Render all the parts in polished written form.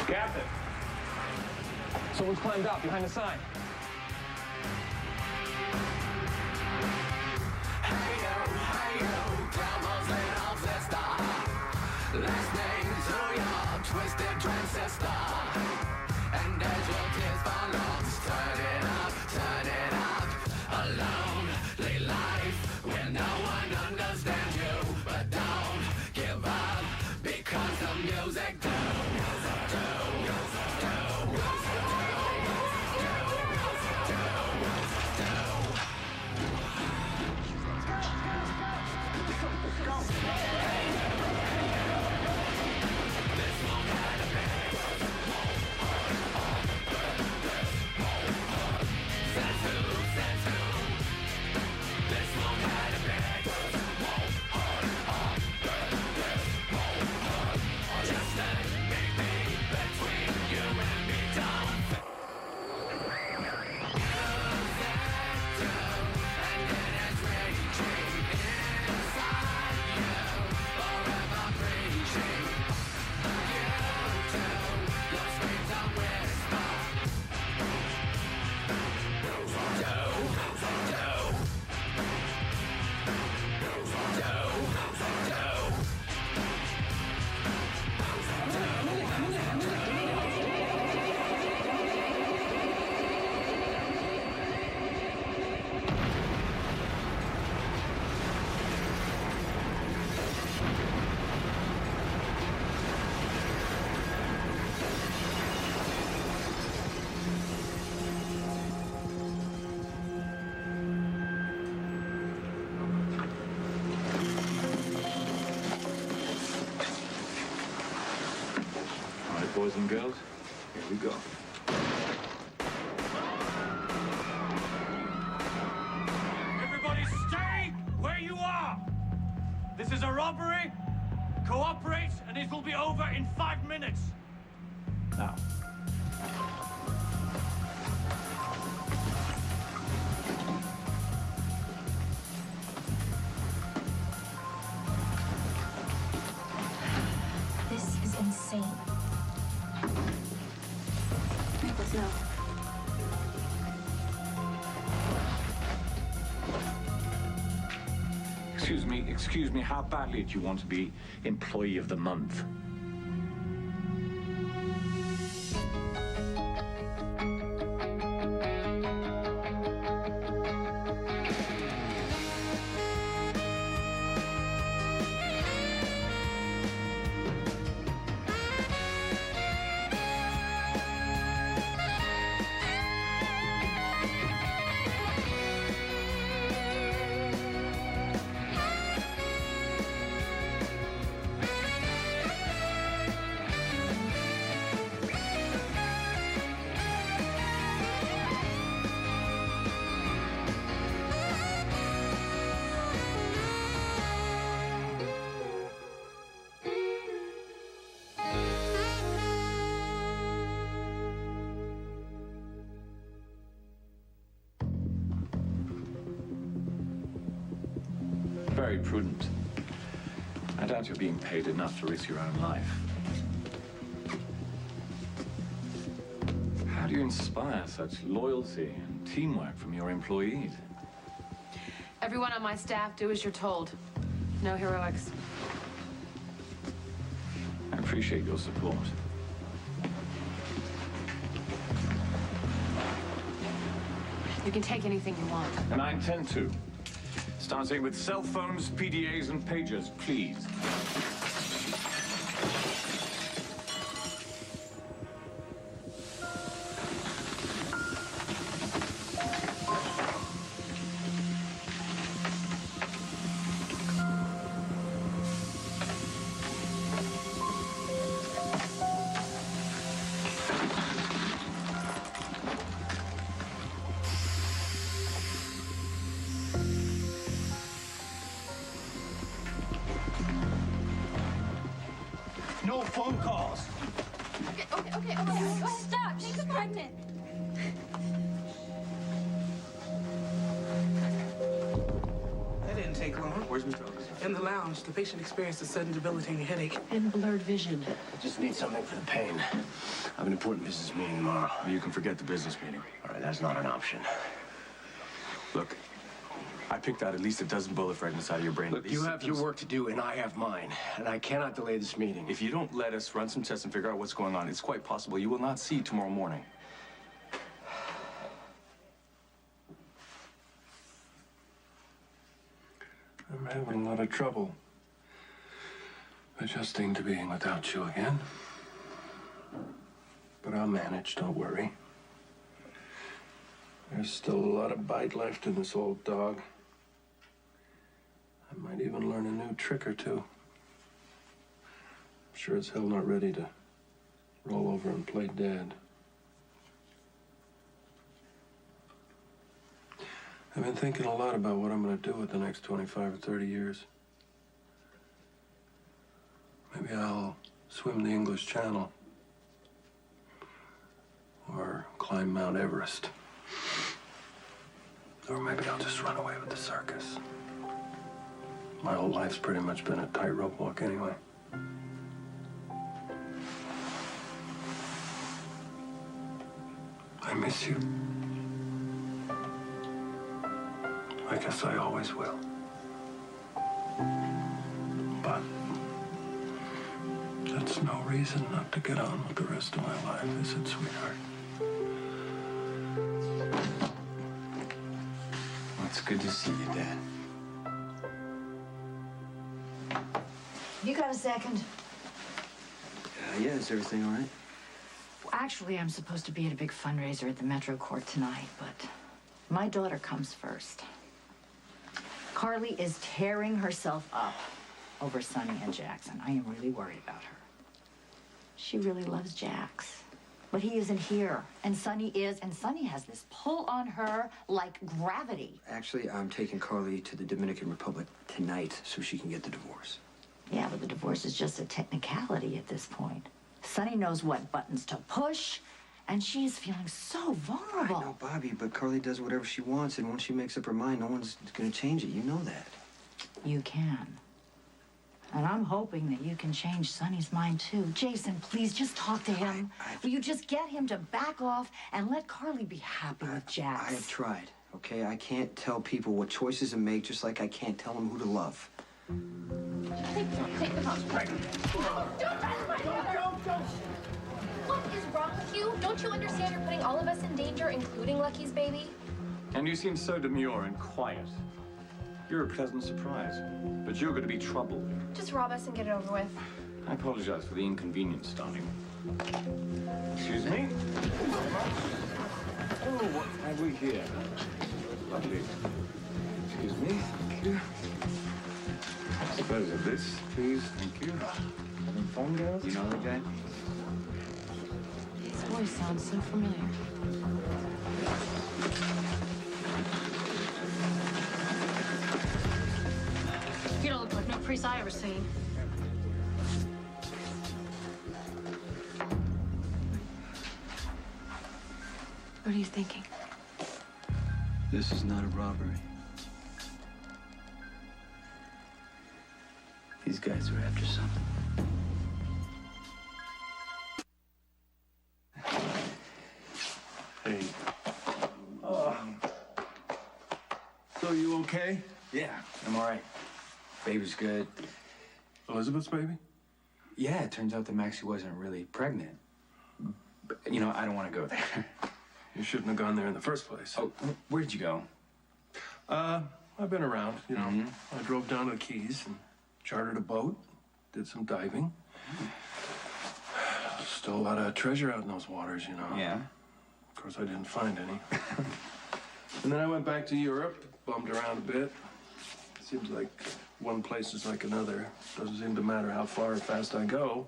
Captain! Someone's climbed up behind the sign. Last name to your twisted transistor. And as your tears fall lost, turn it up. A lonely life where no one understands you. But don't give up, because the music Boys and girls, here we go. Everybody stay where you are! This is a robbery. Cooperate, and it will be over in 5 minutes. Now. This is insane. No. Excuse me, how badly do you want to be Employee of the Month? Very prudent. I doubt you're being paid enough to risk your own life. How do you inspire such loyalty and teamwork from your employees? Everyone on my staff do as you're told. No heroics. I appreciate your support. You can take anything you want. And I intend to. Starting with cell phones, PDAs, and pagers, please. No phone calls. Okay. Stop. She's pregnant. That didn't take long. Where's Miss Rose? In the lounge, the patient experienced a sudden debilitating headache. And blurred vision. I just need something for the pain. I have an important business meeting tomorrow. You can forget the business meeting. All right, that's not an option. Look, I picked out at least a dozen bullet fragments out of your brain. Look, you have your work to do, and I have mine. And I cannot delay this meeting. If you don't let us run some tests and figure out what's going on, it's quite possible you will not see tomorrow morning. I'm having a lot of trouble adjusting to being without you again. But I'll manage, don't worry. There's still a lot of bite left in this old dog. I might even learn a new trick or two. I'm sure as hell not ready to roll over and play dead. I've been thinking a lot about what I'm going to do with the next 25 or 30 years. Maybe I'll swim the English Channel. Or climb Mount Everest. Or maybe I'll just run away with the circus. My whole life's pretty much been a tightrope walk anyway. I miss you. I guess I always will. But that's no reason not to get on with the rest of my life, is it, sweetheart? Well, it's good to see you, Dad. You got a second? Yeah, is everything all right? Actually, I'm supposed to be at a big fundraiser at the Metro Court tonight, but my daughter comes first. Carly is tearing herself up over Sonny and Jackson. I am really worried about her. She really loves Jax, but he isn't here, and Sonny is, and Sonny has this pull on her like gravity. Actually, I'm taking Carly to the Dominican Republic tonight so she can get the divorce. Yeah, but the divorce is just a technicality at this point. Sonny knows what buttons to push, and she is feeling so vulnerable. I know, Bobby, but Carly does whatever she wants, and once she makes up her mind, no one's gonna change it. You know that. You can. And I'm hoping that you can change Sonny's mind, too. Jason, please, just talk to him. Will you just get him to back off and let Carly be happy with Jax? I have tried, okay? I can't tell people what choices to make, just like I can't tell them who to love. Take them off. Don't touch my daughter! What is wrong with you? Don't you understand you're putting all of us in danger, including Lucky's baby? And you seem so demure and quiet. You're a pleasant surprise. But you're going to be trouble. Just rob us and get it over with. I apologize for the inconvenience, darling. Excuse me? Oh, what have we here? Lovely. Excuse me. Thank you. Dispose of this, please. Thank you. Having fun, girls? You know the guy? His voice sounds so familiar. You don't look like no priest I ever seen. What are you thinking? This is not a robbery. These guys are after something. Hey. So you okay? Yeah, I'm all right. Baby's good. Elizabeth's baby? Yeah, it turns out that Maxie wasn't really pregnant. But, you know, I don't want to go there. You shouldn't have gone there in the first place. Oh, where'd you go? I've been around, you know. I drove down to the Keys and chartered a boat, did some diving. Still a lot of treasure out in those waters, you know. Yeah. Of course, I didn't find any. And then I went back to Europe, bummed around a bit. Seems like one place is like another. Doesn't seem to matter how far or fast I go.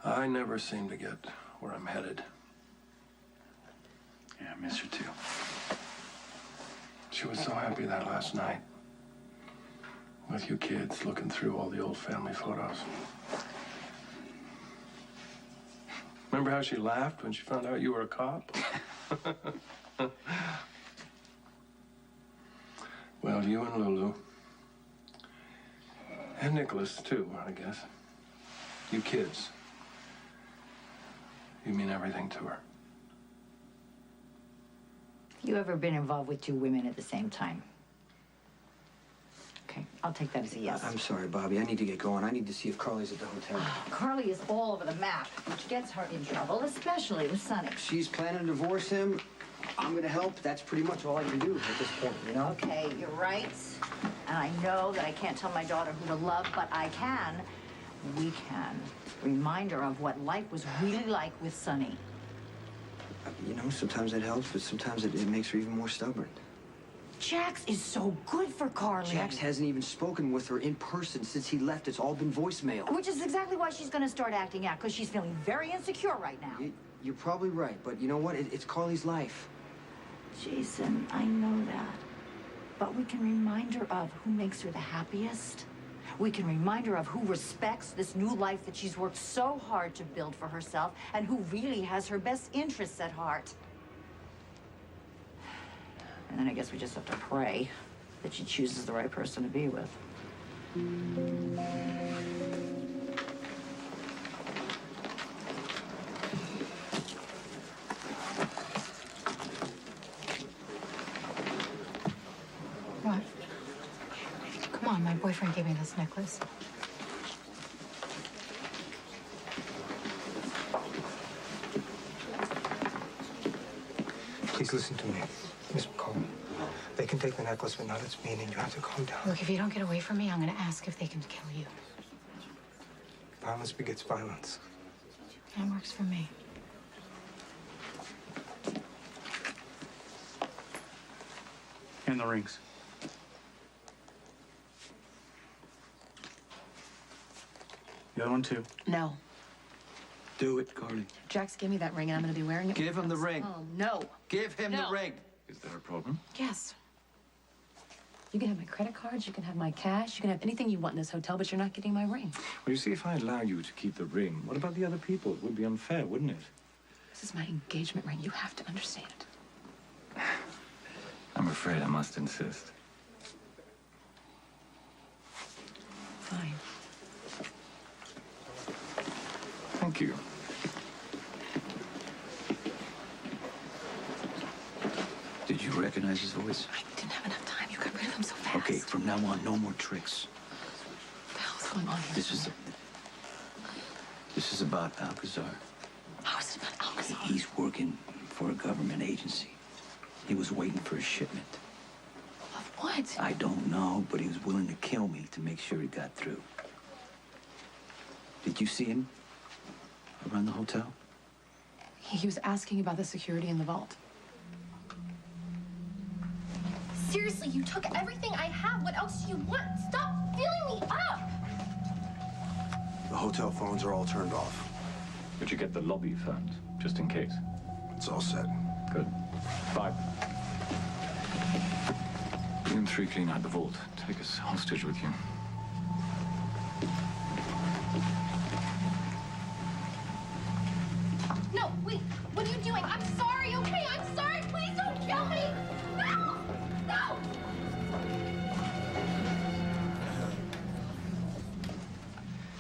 I never seem to get where I'm headed. Yeah, I miss her too. She was so happy that last night. With you kids looking through all the old family photos. Remember how she laughed when she found out you were a cop? Well, you and Lulu, And Nicholas, too, I guess. You kids. You mean everything to her. You ever been involved with two women at the same time? Okay, I'll take that as a yes. I'm sorry, Bobby. I need to get going. I need to see if Carly's at the hotel. Carly is all over the map, which gets her in trouble, especially with Sonny. She's planning to divorce him. I'm gonna help. That's pretty much all I can do at this point, you know? Okay, you're right. And I know that I can't tell my daughter who to love, but I can. We can. Remind her of what life was really like with Sonny. You know, sometimes it helps, but sometimes it makes her even more stubborn. Jax is so good for Carly. Jax hasn't even spoken with her in person since he left. It's all been voicemail. Which is exactly why she's gonna start acting out, because she's feeling very insecure right now. You're probably right, but you know what? It's Carly's life. Jason, I know that. But we can remind her of who makes her the happiest. We can remind her of who respects this new life that she's worked so hard to build for herself and who really has her best interests at heart. And then I guess we just have to pray that she chooses the right person to be with. What? Come on, my boyfriend gave me this necklace. Please listen to me, Miss McCall. They can take the necklace, but not its meaning. You have to calm down. Look, if you don't get away from me, I'm gonna ask if they can kill you. Violence begets violence. That works for me. And the rings. The other one, too. No. Do it, Carly. Jax gave me that ring and I'm gonna be wearing it. Give him the ring. Oh, no. Give him No. the ring. Is there a problem? Yes. You can have my credit cards, you can have my cash, you can have anything you want in this hotel, but you're not getting my ring. Well, you see, if I allow you to keep the ring, what about the other people? It would be unfair, wouldn't it? This is my engagement ring. You have to understand. I'm afraid I must insist. Fine. Thank you. Did you recognize his voice? I didn't have enough time. You got rid of him so fast. Okay, from now on, no more tricks. What the hell's going on here? This is about Alcazar. How is it about Alcazar? He's working for a government agency. He was waiting for a shipment. Of what? I don't know, but he was willing to kill me to make sure it got through. Did you see him around the hotel? He was asking about the security in the vault. Seriously, you took everything I have. What else do you want? Stop filling me up! The hotel phones are all turned off. But you get the lobby phoned, just in case. It's all set. Good. 5. You and 3 clean out the vault. Take us hostage with you. No, wait. What are you doing? I'm sorry, okay? I'm sorry. Please don't kill me! No! No!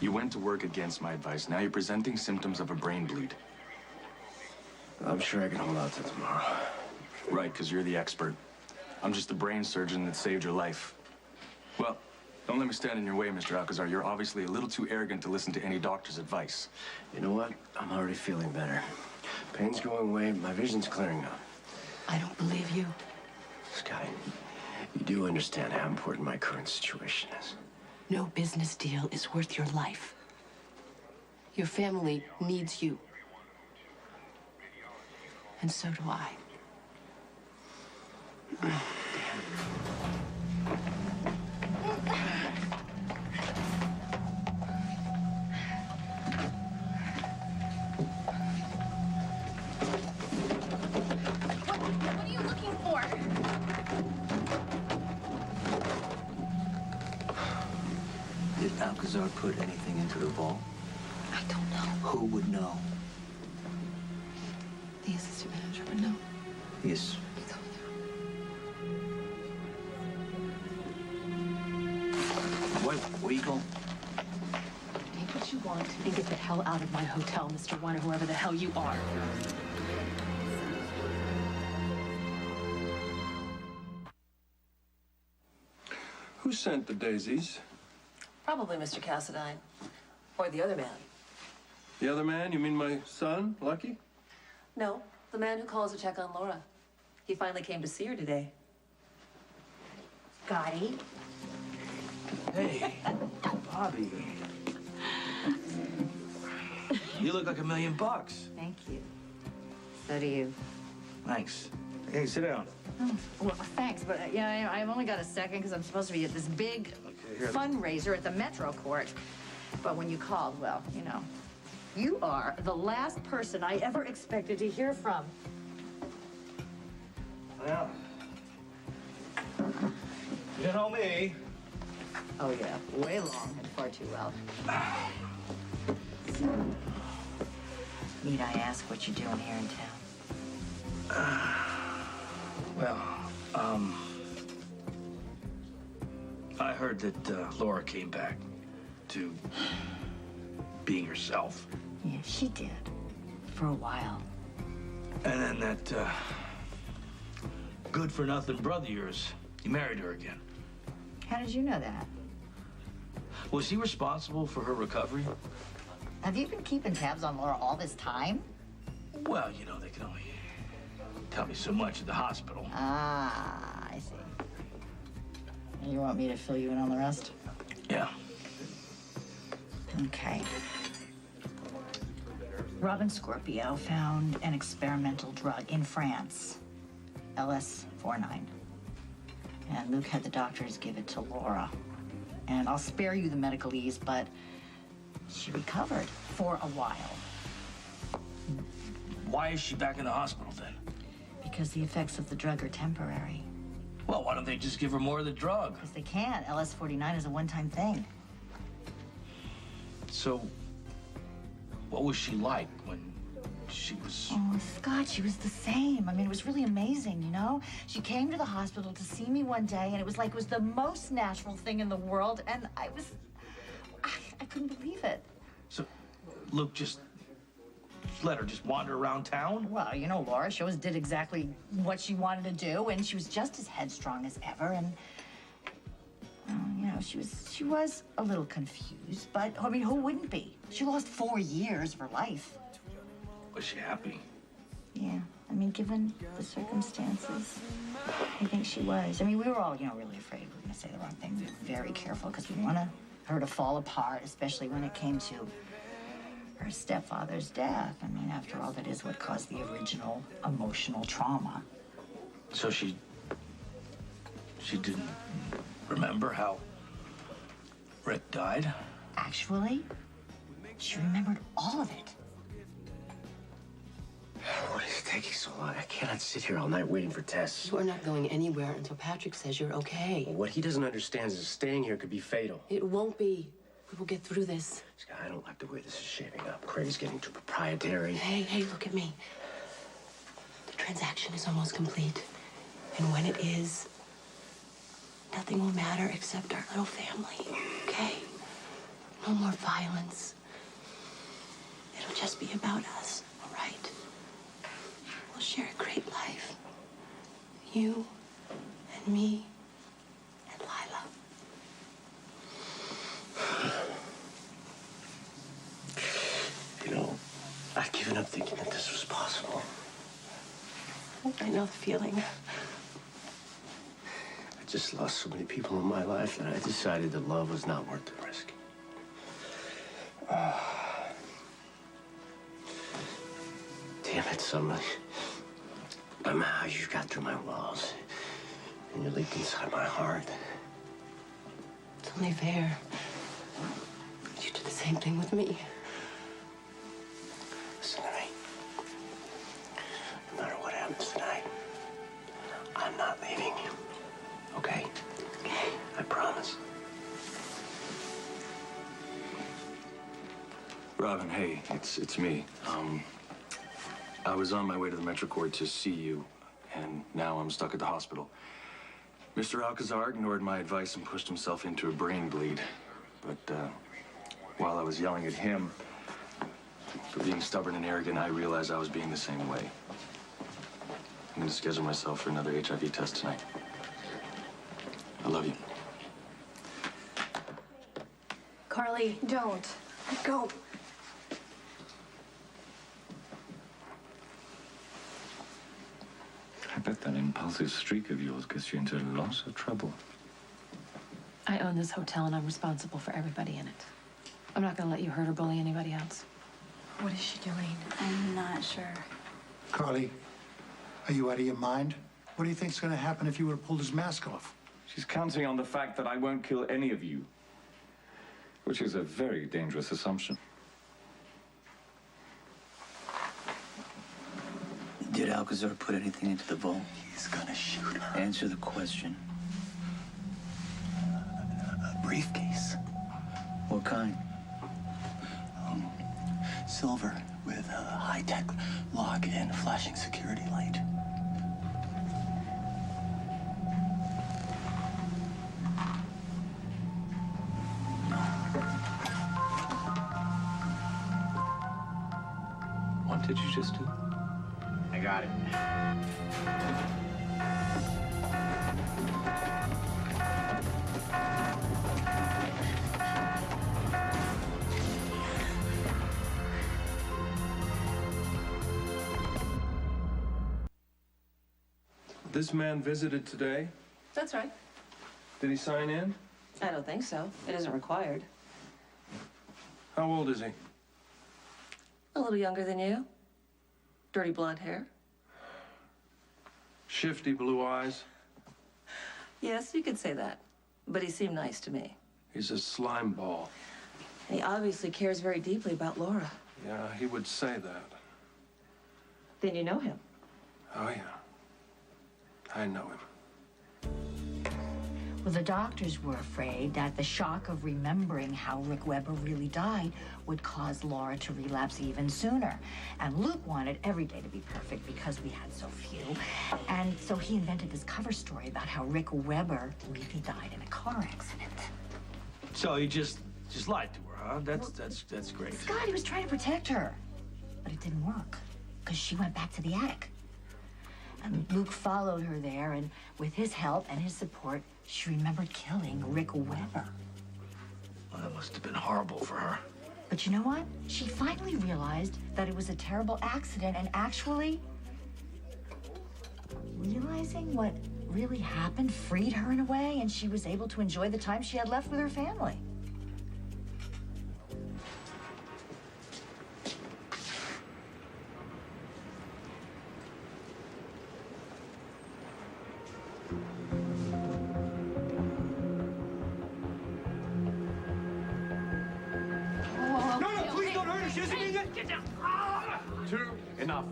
You went to work against my advice. Now you're presenting symptoms of a brain bleed. I'm sure I can hold out till tomorrow. Right, because you're the expert. I'm just the brain surgeon that saved your life. Well, don't let me stand in your way, Mr. Alcazar. You're obviously a little too arrogant to listen to any doctor's advice. You know what? I'm already feeling better. Pain's going away. My vision's clearing up. I don't believe you. Sky, you do understand how important my current situation is. No business deal is worth your life. Your family needs you. And so do I. What are you looking for? Did Alcazar put anything into the vault? I don't know. Who would know? The assistant manager would know. Yes. He told What? Weagle. Take what you want and get the hell out of my hotel, Mr. One, or whoever the hell you are. Who sent the daisies? Probably Mr. Cassadine. Or the other man. The other man? You mean my son, Lucky? No, the man who calls to check on Laura. He finally came to see her today. Gotti. Hey, Bobby. You look like $1 million. Thank you. So do you. Thanks. Hey, sit down. Oh, well, thanks, but yeah, I've only got a second because I'm supposed to be at this big fundraiser at the Metro Court. But when you called, well, you know, you are the last person I ever expected to hear from. Well, you know me. Oh, yeah, way long and far too well. Need I ask what you're doing here in town? Well, I heard that Laura came back to being herself. Yeah, she did. For a while. And then that good-for-nothing brother of yours, he married her again. How did you know that? Was he responsible for her recovery? Have you been keeping tabs on Laura all this time? Well, you know, they can only tell me so much at the hospital. Ah, I see. You want me to fill you in on the rest? Yeah. Okay. Robin Scorpio found an experimental drug in France, LS49. And Luke had the doctors give it to Laura. And I'll spare you the medicalese, but she recovered for a while. Why is she back in the hospital then? Because the effects of the drug are temporary. Well, why don't they just give her more of the drug? Because they can. LS49 is a one-time thing. So, what was she like when she was... Oh, Scott, she was the same. I mean, it was really amazing, you know? She came to the hospital to see me one day, and it was like it was the most natural thing in the world, and I couldn't believe it. So, Luke just let her just wander around town? Well, you know, Laura, she always did exactly what she wanted to do, and she was just as headstrong as ever, and... you know, she was a little confused, but, I mean, who wouldn't be? She lost 4 years of her life. Was she happy? Yeah, I mean, given the circumstances, I think she was. I mean, we were all, you know, really afraid we were going to say the wrong thing. We were very careful because we wanted her to fall apart, especially when it came to her stepfather's death. I mean, after all, that is what caused the original emotional trauma. So she didn't remember how Rick died? Actually, she remembered all of it. What is taking so long? I cannot sit here all night waiting for Tess. You are not going anywhere until Patrick says you're okay. What he doesn't understand is that staying here could be fatal. It won't be. We will get through this. Scott, I don't like the way this is shaping up. Craig's getting too proprietary. Hey, look at me. The transaction is almost complete. And when it is, nothing will matter except our little family, okay? No more violence. It'll just be about us, all right? We'll share a great life. You and me and Lila. You know, I'd given up thinking that this was possible. I know the feeling. I just lost so many people in my life that I decided that love was not worth the risk. Damn it, Summer. Somehow you got through my walls, and you leaped inside my heart. It's only fair. You did the same thing with me. Listen to me. No matter what happens tonight, I'm not leaving you. Okay? Okay. I promise. Robin, hey, it's me. I was on my way to the Metro Court to see you, and now I'm stuck at the hospital. Mr. Alcazar ignored my advice and pushed himself into a brain bleed. But while I was yelling at him for being stubborn and arrogant, I realized I was being the same way. I'm going to schedule myself for another HIV test tonight. I love you. Carly, don't. Go. I bet that impulsive streak of yours gets you into lots of trouble. I own this hotel and I'm responsible for everybody in it. I'm not gonna let you hurt or bully anybody else. What is she doing? I'm not sure. Carly, are you out of your mind? What do you think's going to happen if you would have pulled his mask off? She's counting on the fact that I won't kill any of you, which is a very dangerous assumption. Did Alcazar put anything into the vault? He's gonna shoot her. Answer the question. A briefcase. What kind? Silver with a high-tech lock and flashing security light. What did you just do? I got it. This man visited today. That's right. Did he sign in? I don't think so. It isn't required. How old is he? A little younger than you. Dirty blonde hair. Shifty blue eyes. Yes, you could say that. But he seemed nice to me. He's a slime ball. And he obviously cares very deeply about Laura. Yeah, he would say that. Then you know him. Oh, yeah. I know him. Well, the doctors were afraid that the shock of remembering how Rick Weber really died would cause Laura to relapse even sooner. And Luke wanted every day to be perfect because we had so few. And so he invented this cover story about how Rick Weber really died in a car accident. So he just lied to her, huh? That's great. Scott, he was trying to protect her. But it didn't work because she went back to the attic. And Luke followed her there, and with his help and his support, she remembered killing Rick Weber. Well, that must have been horrible for her. But you know what? She finally realized that it was a terrible accident, and actually, realizing what really happened freed her in a way, and she was able to enjoy the time she had left with her family. Enough.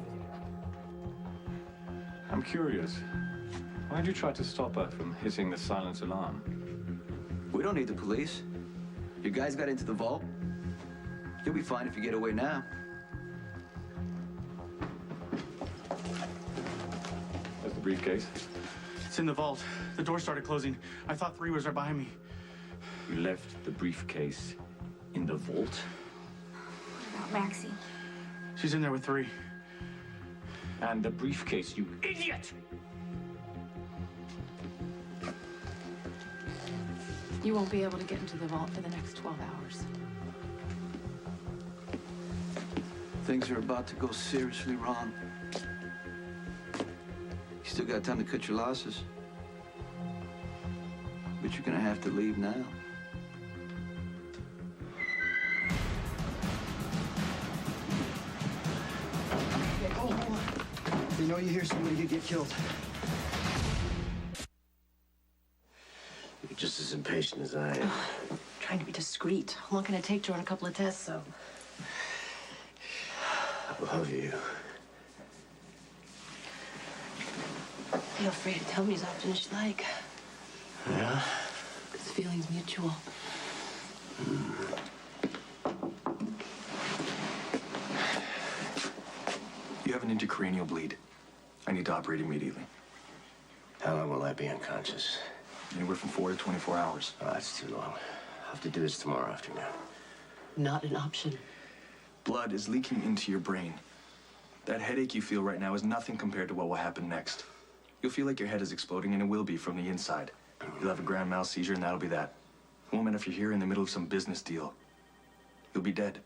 I'm curious. Why'd you try to stop her from hitting the silent alarm? We don't need the police. Your guys got into the vault. You'll be fine if you get away now. Where's the briefcase? It's in the vault. The door started closing. I thought 3 was right behind me. You left the briefcase in the vault? What about Maxie? She's in there with 3. And the briefcase, you idiot! You won't be able to get into the vault for the next 12 hours. Things are about to go seriously wrong. You still got time to cut your losses. But you're gonna have to leave now. You know you hear somebody could get killed. You're just as impatient as I am. Trying to be discreet. How long can it take to run a couple of tests, so? I love you. Feel free to tell me as often as you like. Yeah? This feeling's mutual. You have an intracranial bleed. I need to operate immediately. How long will I be unconscious? Anywhere from 4 to 24 hours. Oh, that's too long. have to do this tomorrow afternoon. Not an option. Blood is leaking into your brain. That headache you feel right now is nothing compared to what will happen next. You'll feel like your head is exploding, and it will be from the inside. You'll have a grand mal seizure, and that'll be that. It won't matter if you're here in the middle of some business deal. You'll be dead.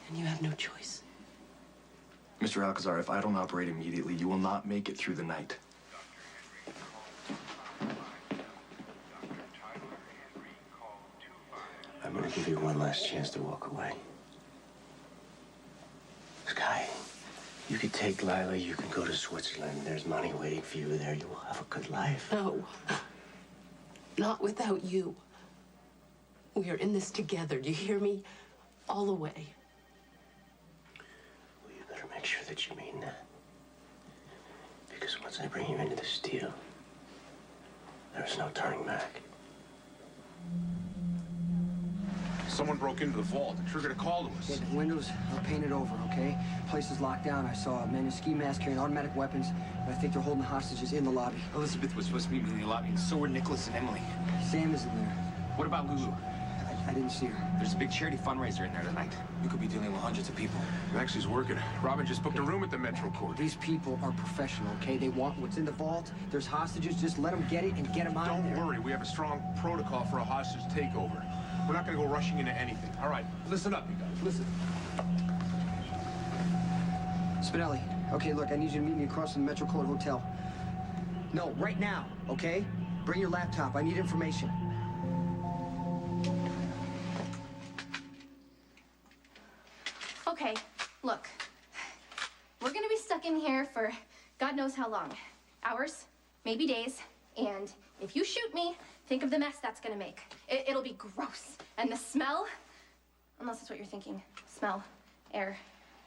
And you have no choice. Mr. Alcazar, if I don't operate immediately, you will not make it through the night. I'm gonna give you one last chance to walk away. Sky, you could take Lila, you can go to Switzerland. There's money waiting for you there. You will have a good life. No. Not without you. We are in this together. Do you hear me? All the way. Well, you better make sure that you mean that. Because once I bring you into this deal, there's no turning back. Someone broke into the vault and triggered a call to us. Yeah, the windows are painted over, okay? Place is locked down. I saw a man in a ski mask carrying automatic weapons, and I think they're holding hostages in the lobby. Elizabeth was supposed to meet me in the lobby, and so were Nicholas and Emily. Sam is in there. What about Lulu? I didn't see her. There's a big charity fundraiser in there tonight. You could be dealing with hundreds of people. Maxie's working. Robin just booked a room at the Metro Court. These people are professional, okay? They want what's in the vault. There's hostages. Just let them get it and get them out of there. Don't worry. We have a strong protocol for a hostage takeover. We're not going to go rushing into anything. All right, listen up, you guys. Listen. Spinelli, okay, look, I need you to meet me across from the Metro Court Hotel. No, right now, okay? Bring your laptop. I need information. Okay, look. We're gonna be stuck in here for God knows how long. Hours, maybe days, and if you shoot me, think of the mess that's gonna make. It'll be gross. And the smell, unless that's what you're thinking, smell, air,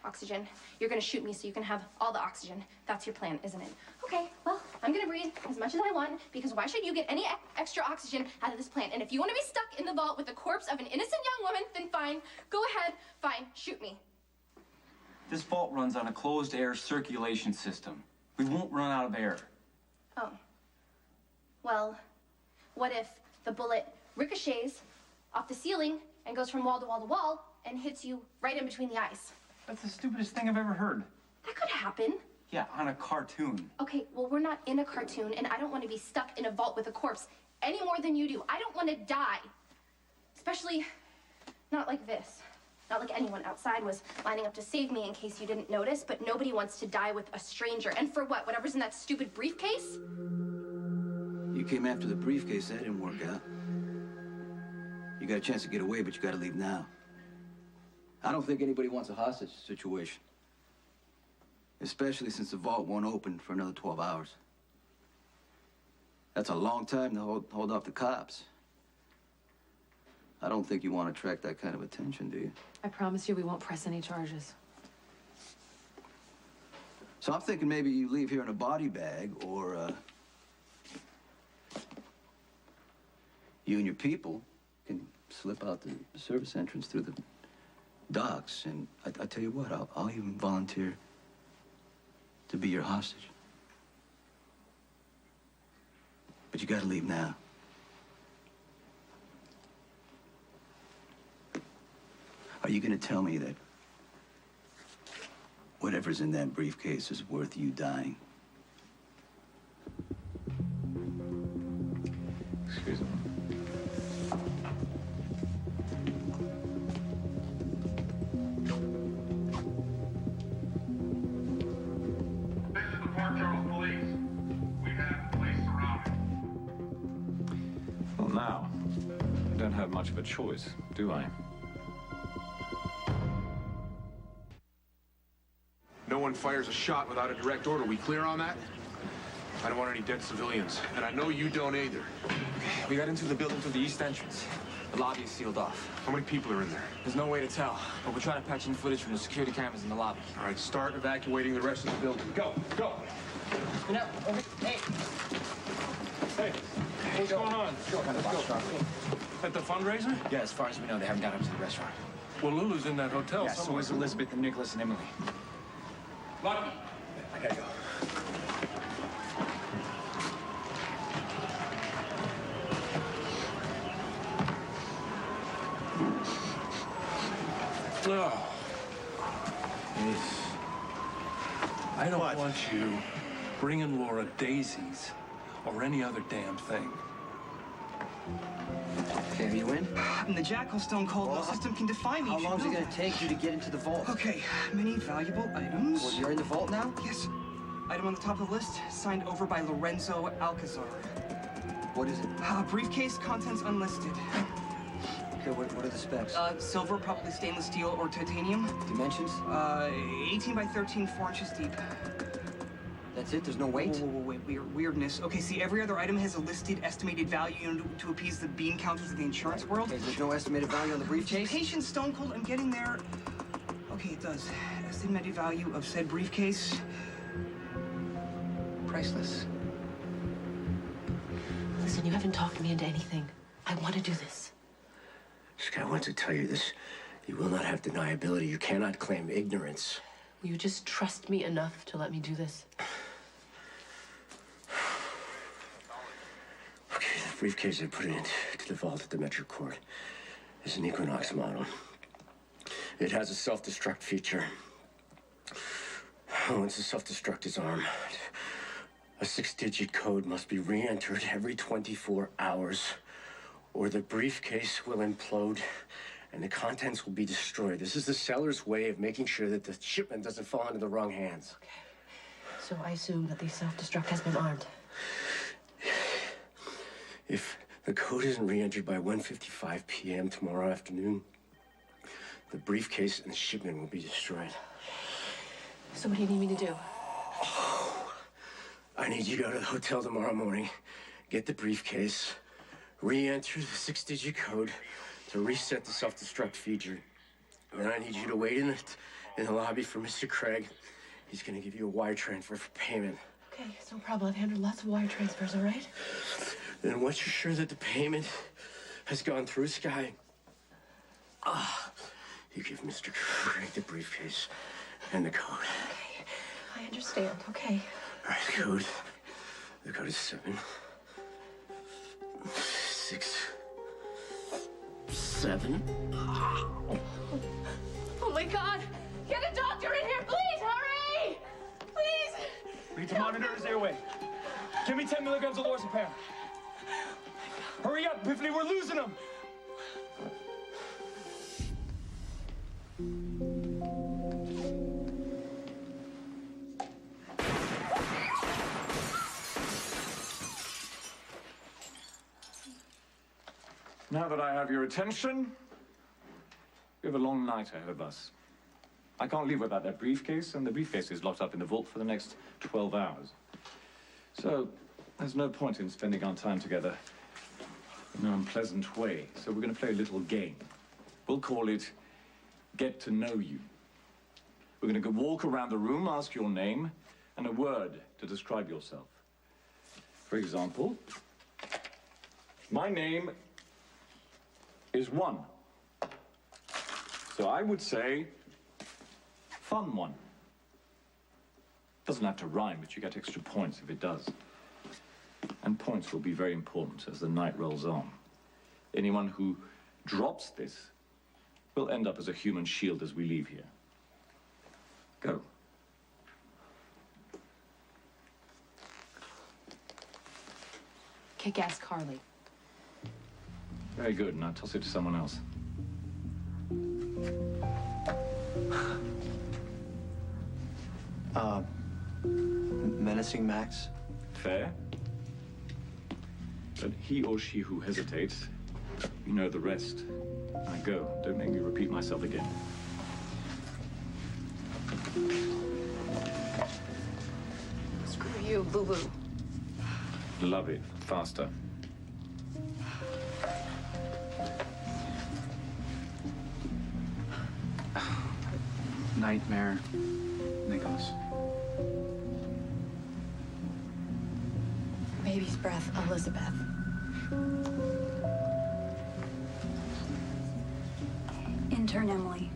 oxygen. You're gonna shoot me so you can have all the oxygen. That's your plan, isn't it? Okay, well, I'm gonna breathe as much as I want, because why should you get any extra oxygen out of this plant? And if you wanna be stuck in the vault with the corpse of an innocent young woman, then fine, go ahead, fine, shoot me. This vault runs on a closed air circulation system. We won't run out of air. Oh. Well, what if the bullet ricochets off the ceiling and goes from wall to wall to wall and hits you right in between the eyes? That's the stupidest thing I've ever heard. That could happen. Yeah, on a cartoon. Okay, well, we're not in a cartoon, and I don't want to be stuck in a vault with a corpse any more than you do. I don't want to die. Especially not like this. Not like anyone outside was lining up to save me in case you didn't notice, but nobody wants to die with a stranger. And for what? Whatever's in that stupid briefcase? You came after the briefcase. That didn't work out. You got a chance to get away, but you got to leave now. I don't think anybody wants a hostage situation. Especially since the vault won't open for another 12 hours. That's a long time to hold off the cops. I don't think you want to attract that kind of attention, do you? I promise you we won't press any charges. So I'm thinking maybe you leave here in a body bag, or you and your people can slip out the service entrance through the docks. And I tell you what, I'll even volunteer to be your hostage. But you gotta leave now. Are you gonna tell me that whatever's in that briefcase is worth you dying? Excuse me. Well, now, I don't have much of a choice, do I? No one fires a shot without a direct order. We clear on that? I don't want any dead civilians. And I know you don't either. We got into the building through the east entrance. The lobby is sealed off. How many people are in there? There's no way to tell, but we're trying to patch in footage from the security cameras in the lobby. All right, start evacuating the rest of the building. Go, go. No, hey. Hey, what's going on? Let's go. At the fundraiser? Yeah, as far as we know, they haven't got up to the restaurant. Well, Lulu's in that hotel Yeah, so somewhere. is Elizabeth and Nicholas and Emily. Lucky. I gotta go. Oh. Yes. I don't want you bringing Laura daisies or any other damn thing. Okay, are you in? I'm the Jackal, Stone Cold. No system can define me. How long is it gonna take you to get into the vault? Okay, many valuable items. Well, you're in the vault now? Yes. Item on the top of the list, signed over by Lorenzo Alcazar. What is it? Briefcase, contents unlisted. Okay, what are the specs? Silver, probably stainless steel or titanium. Dimensions? 18 by 13, 4 inches deep. That's it? There's no weight? Whoa, weirdness. Okay, see, every other item has a listed estimated value to appease the bean counters of the insurance world. Okay, there's no estimated value on the briefcase? Patience, Stone Cold, I'm getting there. Okay, it does. Estimated value of said briefcase. Priceless. Listen, you haven't talked me into anything. I want to do this. Sky, I want to tell you this. You will not have deniability. You cannot claim ignorance. Will you just trust me enough to let me do this? Okay, the briefcase I put it into the vault at the Metro Court is an Equinox model. It has a self-destruct feature. Once the self-destruct is armed, a 6-digit code must be re-entered every 24 hours, or the briefcase will implode and the contents will be destroyed. This is the seller's way of making sure that the shipment doesn't fall into the wrong hands. Okay. So I assume that the self-destruct has been armed. If the code isn't re-entered by 1:55 p.m. tomorrow afternoon, the briefcase and the shipment will be destroyed. So what do you need me to do? I need you to go to the hotel tomorrow morning, get the briefcase, re-enter the 6-digit code to reset the self-destruct feature. And I need you to wait in the lobby for Mr. Craig. He's gonna give you a wire transfer for payment. Okay, it's no problem. I've handled lots of wire transfers, all right? And once you're sure that the payment has gone through, Sky, you give Mr. Craig the briefcase and the code. Okay, I understand. Okay. All right, the code. The code is 7, 6, 7. Oh my God! Get a doctor in here, please! Hurry! Please! We need to monitor his airway. Give me 10 milligrams of lorazepam. Hurry up, Epiphany, we're losing him! Now that I have your attention, we have a long night ahead of us. I can't leave without that briefcase, and the briefcase is locked up in the vault for the next 12 hours. So, there's no point in spending our time together in an unpleasant way. So we're going to play a little game. We'll call it Get to Know You. We're going to go walk around the room, ask your name, and a word to describe yourself. For example, my name is 1. So I would say, fun 1. Doesn't have to rhyme, but you get extra points if it does. And points will be very important as the night rolls on. Anyone who drops this will end up as a human shield as we leave here. Go. Kick-ass Carly. Very good. Now toss it to someone else. Menacing Max. Fair. But he or she who hesitates, you know the rest. Now go. Don't make me repeat myself again. Screw you, Lulu. Love it. Faster. Nightmare, Nicholas. Baby's breath, Elizabeth. Intern Emily.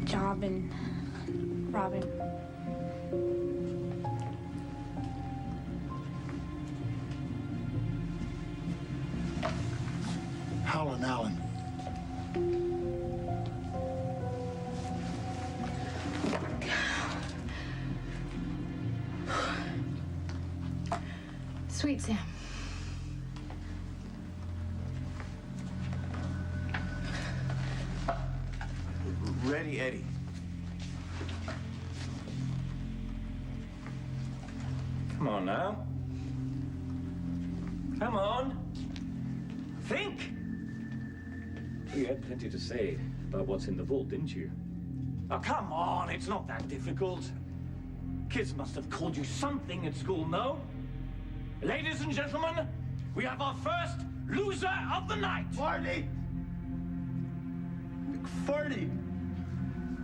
Job in Robin. Howlin' Allen. Sweet Sam. Ready, Eddie. Come on now. Come on. Think. You had plenty to say about what's in the vault, didn't you? Oh, come on, it's not that difficult. Kids must have called you something at school, no? Ladies and gentlemen, we have our first loser of the night. Farty! McFarty!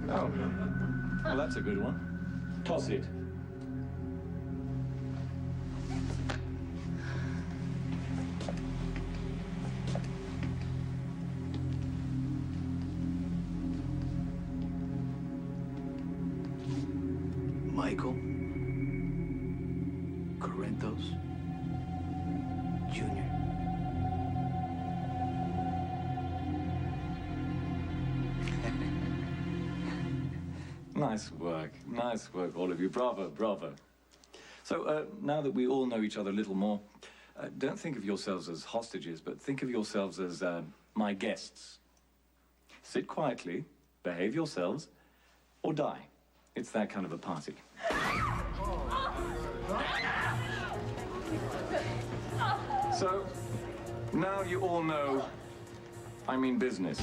Oh. Well, that's a good one. Toss it. Michael Corinthos Jr. Nice work, all of you. Bravo, bravo. So, now that we all know each other a little more, don't think of yourselves as hostages, but think of yourselves as my guests. Sit quietly, behave yourselves, or die. It's that kind of a party. So, now you all know I mean business.